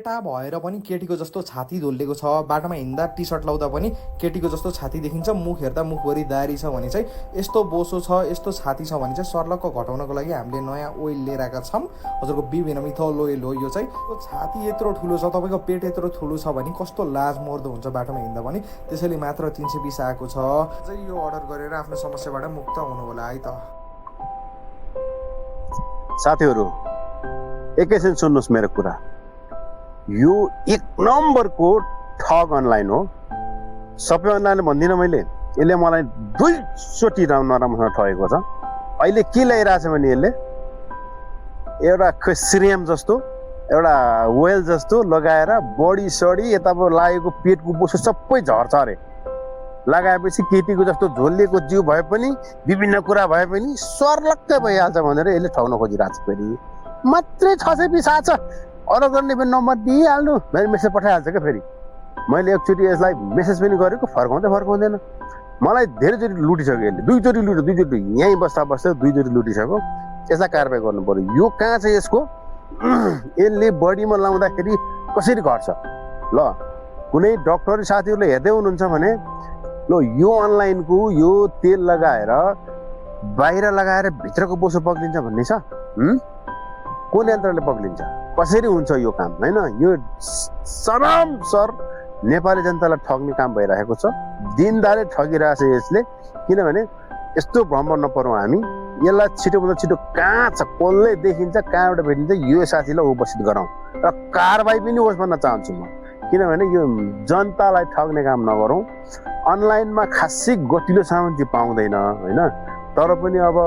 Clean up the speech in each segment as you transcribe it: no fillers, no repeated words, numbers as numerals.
केटा भएर पनि केटीको जस्तो छाती धोलिएको छ, बाटोमा हिँड्दा टी सर्ट लाउँदा पनि केटीको जस्तो छाती देखिन्छ, मुख हेर्दा मुखभरि दारी छ भने चाहिँ, यस्तो बोसो छ, यस्तो छाती छ भने चाहिँ सर्लक्क घटाउनको लागि हामीले नयाँ ओइल लिएर आएका छौँ। हजुरको बिबिना मिथल ओइल हो यो चाहिँ। छाती यत्रो ठुलो छ, तपाईँको पेट यत्रो ठुलो छ भने कस्तो लाज मर्दो हुन्छ बाटोमा हिँड्दा पनि। त्यसैले मात्र 320 आएको छ। चाहिँ यो अर्डर गरेर आफ्नो समस्याबाट मुक्त हुनु होला है त। साथीहरू एकैछिन सुन्नुहोस् मेरो कुरा। यो एक नम्बरको ठग अनलाइन हो। सबै अनलाइन भन्दिनँ मैले, यसले मलाई 2 चोटि नराम्रोसँग ठगेको छ। अहिले के ल्याइरहेछ भने यसले एउटा श्रेम जस्तो एउटा वेल जस्तो लगाएर बडी सडी यता लागेको पेटको बोसो सबै झर्छ अरे। लगाएपछि केटीको जस्तो झोलिएको जिउ भए पनि विभिन्न कुरा भए पनि सर्लक्कै भइहाल्छ भनेर यसले ठग्न खोजिरहेको छ। फेरि मात्रै 620 आछ, अर्डर गर्ने पनि नम्बर दिइहाल्नु, मैले मेसेज पठाइहाल्छ क्या। फेरि मैले एकचोटि यसलाई मेसेज पनि गरेको, फर्काउँदैन। मलाई धेरैचोटि लुटिसक्यो यसले, 2 चोटि लुट्यो, 2 चोटि यहीँ बस्दा 2 चोटि लुटिसक्यो। यसलाई कारबाही गर्नु पर्यो। यो कहाँ छ यसको? यसले बडीमा लाउँदाखेरि कसरी घट्छ? ल कुनै डक्टरी साथीहरूले हेर्दै हुनुहुन्छ भने ल यो अनलाइनको यो तेल लगाएर बाहिर लगाएर भित्रको बोसो पक्लिन्छ भन्ने छ। कुन यन्त्रले पक्लिन्छ? कसरी हुन्छ यो काम? होइन, यो सर नेपाली जनतालाई ठग्ने काम भइरहेको छ। दिनदारै ठगिरहेछ यसले। किनभने यस्तो भ्रम नपरौँ हामी। यसलाई छिटोभन्दा छिटो कहाँ छ, कसले देखिन्छ, कहाँबाट भेटिन्छ, यो साथीलाई उपस्थित गराउँ र कारबाही पनि होस् भन्न चाहन्छु म। किनभने यो जनतालाई ठग्ने काम नगरौँ। अनलाइनमा खासै गतिलो सामान चाहिँ पाउँदैन होइन, तर पनि अब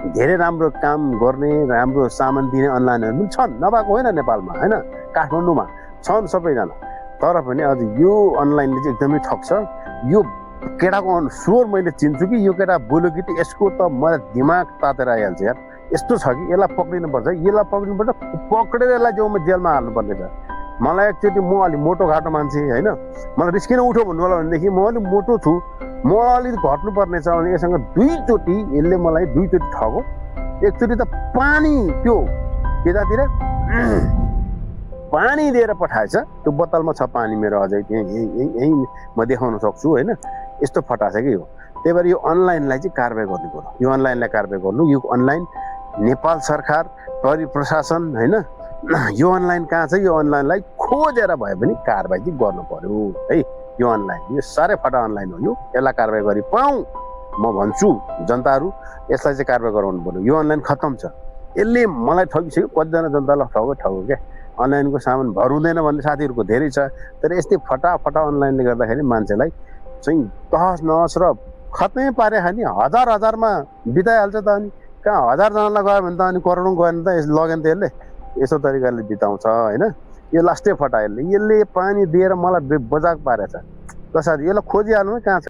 धेरै राम्रो काम गर्ने, राम्रो सामान दिने अनलाइनहरू पनि छन्, नभएको होइन नेपालमा होइन, काठमाडौँमा छन् सबैजना। तर पनि अझ यो अनलाइनले चाहिँ एकदमै ठग्छ। यो केटाको स्वर मैले चिन्छु कि यो केटा बोल्यो कि यसको त मलाई दिमाग तातेर आइहाल्छ यार। यस्तो छ कि यसलाई पक्रिनुपर्छ, पक्रेर यसलाई जेलमा हाल्नुपर्ने छ। मलाई एकचोटि, म अलिक मोटो घाटो मान्छे होइन, मलाई रिस्किन उठो भन्नु होला भनेदेखि म अलिक मोटो छु, म अलिक घट्नुपर्ने छ भने यससँग 2 चोटि यसले मलाई 2 चोटि ठग्यो। एकचोटि त पानी, त्यो त्यतातिर पानी दिएर पठाएछ। त्यो बोतलमा छ पानी मेरो अझै, यहीँ म देखाउन सक्छु होइन। यस्तो फटाछ कि यो। त्यही भएर यो अनलाइनलाई चाहिँ कारबाही गर्नु पर्यो। यो अनलाइनलाई कारबाही गर्नु, यो अनलाइन नेपाल सरकार, प्रहरी प्रशासन होइन, यो अनलाइन कहाँ छ, यो अनलाइनलाई खोजेर भए पनि कारबाही चाहिँ गर्नु पर्यो है। यो अनलाइन, यो साह्रै फटा अनलाइन हो। यसलाई कारबाही गरी पाऊँ म भन्छु। जनताहरू यसलाई चाहिँ कारबाही गराउनु पर्यो। यो अनलाइन खत्तम छ। यसले मलाई ठगिसक्यो। कतिजना जनतालाई ठग्यो क्या। अनलाइनको सामान भर हुँदैन भन्ने साथीहरूको धेरै छ। तर यस्तै फटाफटा अनलाइनले गर्दाखेरि मान्छेलाई चाहिँ तहस नहस र खत्तमै पारे नि। हजारमा बिताइहाल्छ त। अनि कहाँ 1000 जनालाई गयो भने त अनि करोडौँ गयो भने त लगेन त यसले। यस्तो तरिकाले बिताउँछ होइन। यो लास्टै फटा यसले पानी दिएर मलाई बजाक पारेछ। ल साथी, यसलाई खोजिहाल्नु कहाँ छ।